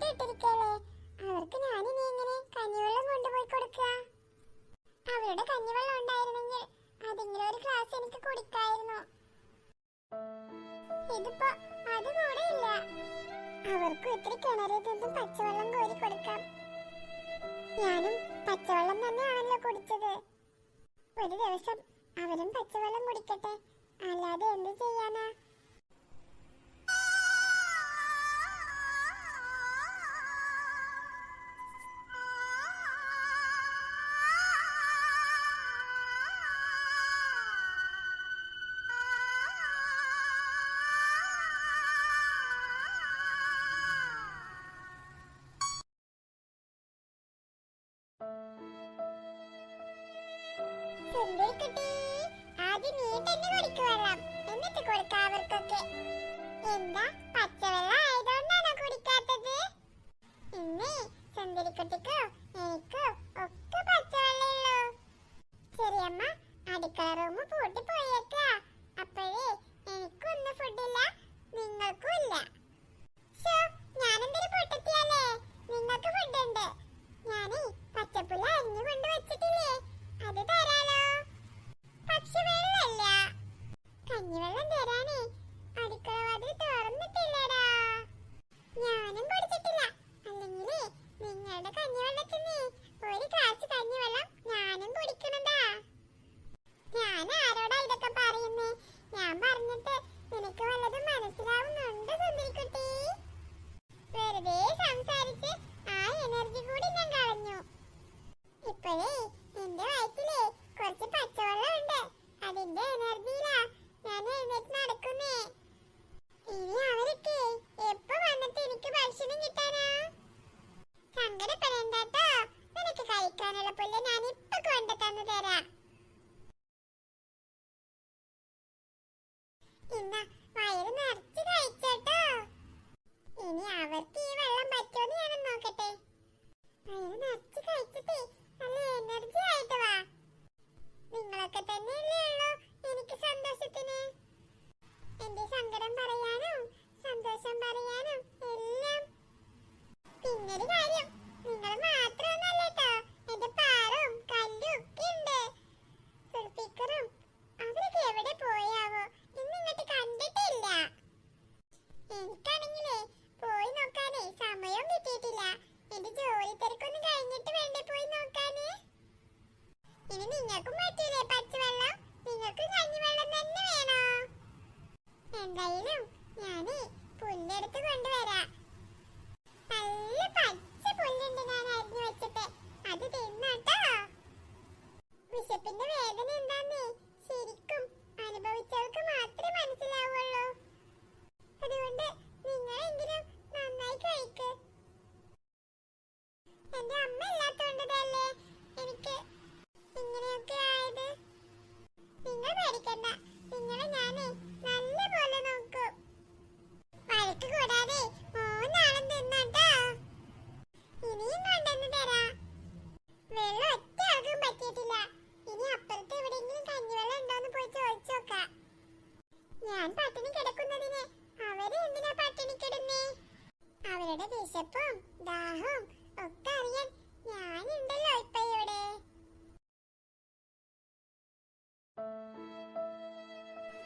ഇട്ടിരിക്കല്ലേ, അവർക്ക് ഞാനിനി എങ്ങനെ കഞ്ഞിവെള്ളം കൊണ്ടുപോയി കൊടുക്കുക? അവരുടെ കഞ്ഞിവെള്ളം ഉണ്ടായിരുന്നെങ്കിൽ അതെങ്കിലും ഒരു ഗ്ലാസ് എനിക്ക് കുടിക്കായിരുന്നു. ഇതിപ്പോ അതുകൂടെ ഇല്ല. അവർക്കും ഇത്തിരി കിണറിൽ നിന്നും പച്ചവെള്ളം കോരി കൊടുക്കാം. ഞാനും പച്ചവെള്ളം തന്നെയാണല്ലോ കുടിച്ചത്. ഒരു ദിവസം അവരും പച്ചവെള്ളം കുടിക്കട്ടെ, അല്ലാതെ എന്ത് ചെയ്യാനാ? ആദ്യം നീ തന്നെ കുടിക്കുവെള്ളം, എന്നിട്ട് കൊടുക്കാം അവർക്കൊക്കെ. എന്താ പച്ചവെള്ളം ആയതുകൊണ്ടാണോ കുടിക്കാത്തത്? ഇന്നേ സുന്ദരിക്കുട്ടിക്കോ എനിക്കോ ഒക്കെ പച്ചവെള്ളേ ഉള്ളൂ. ചെറിയമ്മ അടുക്കള റൂം പൂട്ടി പോയേക്കാ. അപ്പോഴേ എനിക്കൊന്നും ഫുഡില്ല, നിങ്ങൾക്കും ഇല്ല. ഞാനെന്തൊരു പൊട്ടത്തിയല്ലേ, നിങ്ങൾക്ക് ഫുഡുണ്ട്. ഞാനേ പച്ചപ്പുല്ല അരിഞ്ഞു കൊണ്ട് വെച്ചിട്ടില്ലേ, അത് തരാലോ. പക്ഷെ വെള്ളമില്ല. കഞ്ഞിവെള്ളം തരാനേ അടുക്കള വാതിൽ തുറന്നിട്ടില്ലടാ. ഞാനും കുടിച്ചിട്ടില്ല. അല്ലെങ്കിലേ നിങ്ങളുടെ കഞ്ഞിവെള്ളത്തിന്ന് ഒരു ഗ്ലാസ് കഞ്ഞിവെള്ളം ഞാനും കുടിക്കണതാ. ഞാൻ ആരോടാ ഇതൊക്കെ പറയുന്നേ? ഞാൻ പറഞ്ഞിട്ട് നിനക്ക് വല്ലതും മനസ്സിലാവുന്നുണ്ട് സുന്ദരിക്കുട്ടി? വെറുതെ സംസാരിച്ച് ആ എനർജി കൂടി ഞാൻ കളഞ്ഞു. ഇപ്പോഴേ എന്റെ വയറ്റിലേ കുറച്ച് പച്ചവെള്ളം ഉണ്ട്. അതിന്റെ എനർജിയിലാ ഞാൻ എഴുന്നേറ്റ് നടക്കുന്നേ. ഇനി അവരൊക്കെ എപ്പോ വന്നിട്ട് എനിക്ക് ഭക്ഷണം കിട്ടാനാ? സങ്കടപ്പെടേണ്ടോ, നിനക്ക് കഴിക്കാനുള്ള പുല്ല് ഞാൻ ഇപ്പൊ കൊണ്ടു തന്നു തരാം. ഇന്ന വയറ് നിറച്ച് കഴിച്ചോട്ടോ. ഇനി അവർക്ക് ഈ വെള്ളം പറ്റുമെന്ന് ഞാൻ നോക്കട്ടെ. വയറ് നിറച്ച് കഴിച്ചിട്ടേ നല്ല എനർജി ആയിട്ട് വാ. നിങ്ങളൊക്കെ തന്നെയല്ലേ ഉള്ളൂ എനിക്ക് സന്തോഷത്തിന്. എന്റെ സങ്കടം പറയാനും സന്തോഷം പറയാനും എല്ലാം. പിന്നൊരു കാര്യം, നിങ്ങൾ മാത്രമൊന്നല്ല കേട്ടോ, എന്റെ പാറും കല്ലും ഒക്കെ ഉണ്ട്. സുൽഫിക്കറും അവരൊക്കെ എവിടെ പോയാവോ? ഇന്നിങ്ങോട്ട് കണ്ടിട്ടില്ല. എനിക്കാണെങ്കിലേ പോയി നോക്കാനേ സമയവും കിട്ടിയിട്ടില്ല. എന്റെ ജോലി തിരക്കൊന്നും കഴിഞ്ഞിട്ട് വേണ്ടേ പോയി നോക്കാന്. ഇനി നിങ്ങൾക്കും പറ്റൂലേ പച്ചവെള്ളം? നിങ്ങൾക്ക് കഞ്ഞിവെള്ളം തന്നെ വേണോ? എന്തായാലും ഞാനേ പുല്ലെടുത്ത് കൊണ്ടുവരാം. നല്ല പച്ച പുല്ലുണ്ട് ഞാൻ അരിഞ്ഞു വെച്ചിട്ട്, അത് തിന്നോട്ടോ. വിശപ്പിന്റെ വേദന എന്താന്നേ ശരിക്കും അനുഭവിച്ചവർക്ക് മാത്രമേ മനസ്സിലാവുള്ളൂ. അതുകൊണ്ട് നിങ്ങളെങ്കിലും നന്നായി കഴിക്ക്. എന്റെ അമ്മ ഇല്ലാത്തോണ്ടതല്ലേ എനിക്ക് ഇങ്ങനെയൊക്കെ ആയത്. നിങ്ങൾ പേടിക്കണ്ട, നിങ്ങളെ ഞാനേ നല്ല പോലെ നോക്കും. വഴക്ക് കൂടാതെ 3 ആളും തിന്നോട്ടോ. ഇനിയും കൊണ്ടുവന്ന് തരാം. വെള്ളം ഒറ്റ ആൾക്കും പറ്റിയിട്ടില്ല. ഇനി അപ്പുറത്ത് എവിടെയെങ്കിലും കഞ്ഞിവെള്ളം ഉണ്ടോന്ന് പോയി ചോദിച്ചു നോക്കാം. ഞാൻ പട്ടിണി കിടക്കുന്നതിന് അവര് എന്തിനാ പട്ടിണി കിടന്നേ? അവരുടെ വിശപ്പും ദാഹവും ഒക്കെ അറിയാൻ ഞാനുണ്ടല്ലോ ഇപ്പൊ ഇവിടെ.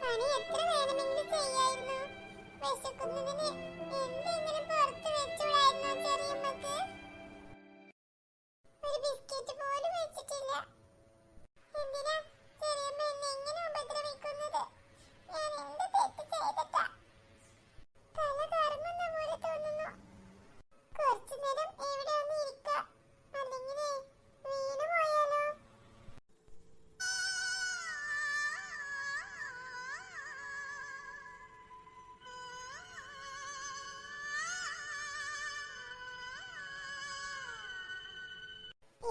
പണി എത്ര വേണമെങ്കിലും ചെയ്യായിരുന്നു. വിശക്കുന്നതിന് എന്തെങ്കിലും പുറത്ത് വെച്ചുകൂടായിരുന്നോ ചെറിയമ്മക്ക്? ഒരു ബിസ്ക്കറ്റ് പോലും വെച്ചിട്ടില്ല. എന്തിനാ ചെറിയമ്മ എന്നെ ഇങ്ങനെ ഉപദ്രവിക്കുന്നത്? ഞാൻ എന്ത് തെറ്റ് ചെയ്തിട്ടാ? തല കറങ്ങുന്ന പോലെ തോന്നുന്നു. കുറച്ചു നേരം ഇവിടെ ഒന്ന് ഇരിക്കാം, അല്ലെങ്കിൽ വീണ് പോയാലോ?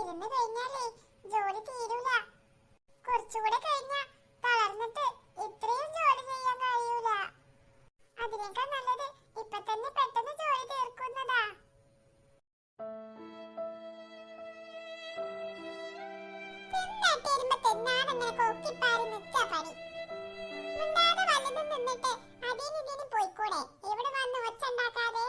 ഇരുന്ന് കഴിഞ്ഞാലേ ജോലി തീരൂല. കുറച്ചുകൂടെ കഴിഞ്ഞാ തളർന്നിട്ട് ഇത്രയും ജോലി ചെയ്യാൻ കഴിയൂല. അതിനേക്കാൾ നല്ലത് ഇപ്പൊ തന്നെ പെട്ടെന്ന് ജോലി തീർക്കുന്നതാ. തിന്നാനങ്ങനെ കൊക്കിപ്പാറി നിൽക്കാ പണി. മിണ്ടാതെ വല്ലതും നിന്നിട്ട് അതിന് ഇതിന് പോയിക്കൂടെ? ഇവിടെ വന്ന് ഒച്ച ഉണ്ടാക്കാതെ.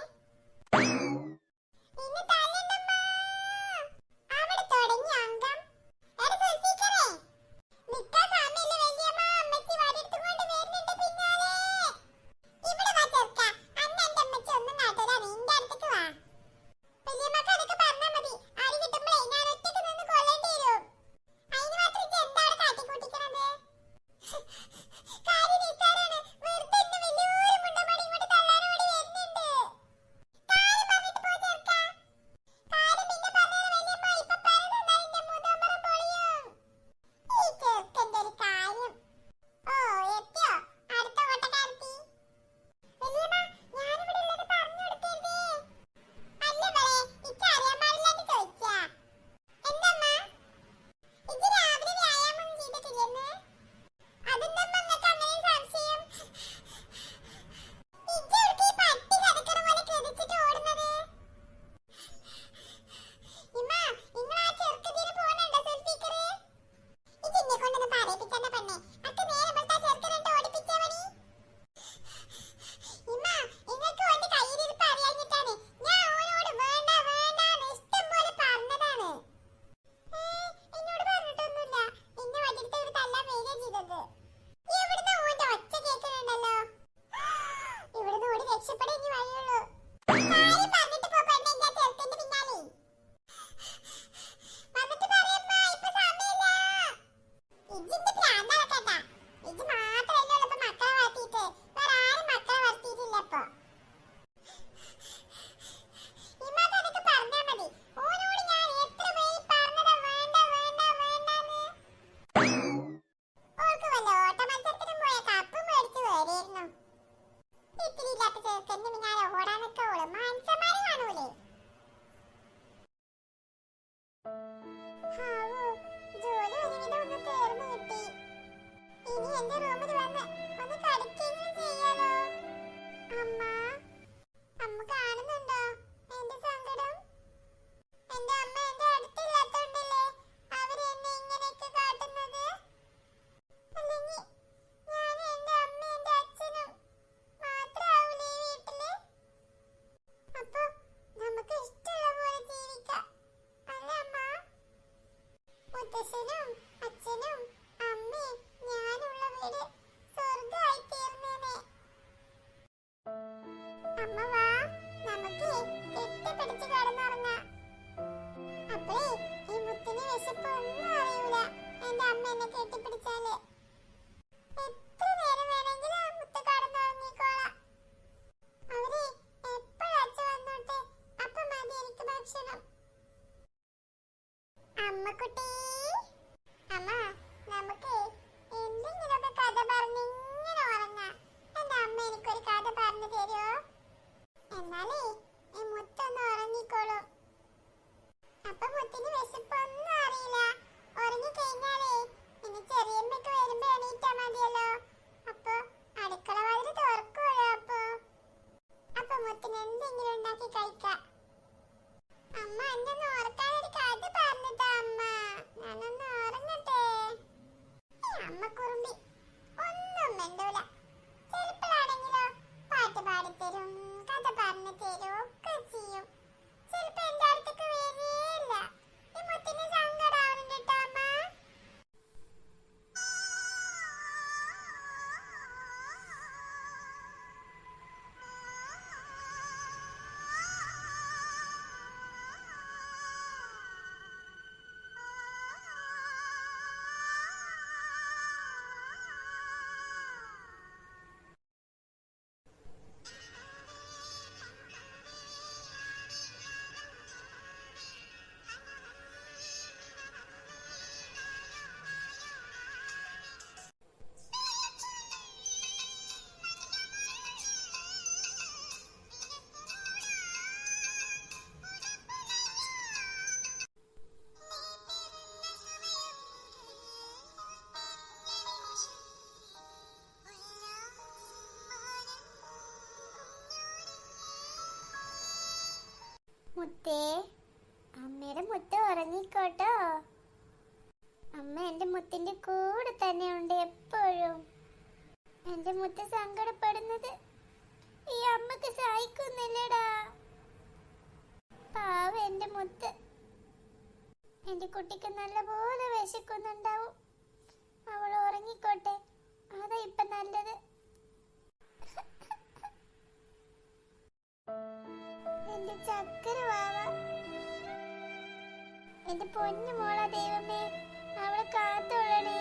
അമ്മക്കുട്ടി, അമ്മ നമുക്ക് എന്തെങ്കിലുമൊക്കെ കഥ പറഞ്ഞ് ഇങ്ങനെ ഉറങ്ങാം. എന്റെ അമ്മ എനിക്കൊരു കഥ പറഞ്ഞു തരുമോ? എന്നാലേ ഈ മുത്തൊന്ന് ഉറങ്ങിക്കോളും. അപ്പൊ മുത്തിന് വിശപ്പൊന്നും അറിയില്ല. ഉറങ്ങി കഴിഞ്ഞാലേ ഇനി ചെറിയമ്മയ്ക്ക് വരുമ്പോ എണീറ്റാ മതിയല്ലോ. അപ്പൊ അടുക്കള വാതിൽ തുറക്കുമല്ലോ. അപ്പൊ മുത്തിന് എന്തെങ്കിലും ഉണ്ടാക്കി കഴിക്കാം. അമ്മ എന്നെ ഒന്ന് ഓർക്കാൻ ഒരു കഥ പറഞ്ഞിട്ടാ അമ്മ. ഞാനൊന്ന് ഉറങ്ങട്ടെ. അമ്മ കുറുമ്പി ഒന്നും മിണ്ടൂല. ചിലപ്പോഴാണെങ്കിലോ പാട്ട് പാടിത്തരും, കഥ പറഞ്ഞു തരും ഒക്കെ ചെയ്യും. ചിലപ്പോ എന്റെ അടുത്തേക്ക് വരികയില്ല. ഈ മുത്തിന് സങ്കടാവുന്നുണ്ട് ട്ടോ അമ്മ. മുത്തേ, അമ്മയുടെ മുത്ത് ഉറങ്ങിക്കോട്ടോ. അമ്മ എന്റെ മുത്തിന്റെ കൂടെ തന്നെ ഉണ്ട് എപ്പോഴും. എന്റെ മുത്ത് സങ്കടപ്പെടുന്നത് ഈ അമ്മക്ക് സഹിക്കുന്നില്ലടാ. പാവ എന്റെ മുത്ത്. എന്റെ കുട്ടിക്ക് നല്ലപോലെ വിശക്കുന്നുണ്ടാവും. അവൾ ഉറങ്ങിക്കോട്ടെ, അതാ ഇപ്പൊ നല്ലത്. എന്റെ ചക്കര വാവ, എന്റെ പൊന്നു മോള, ദൈവമേ അവളെ കാത്തോളണേ.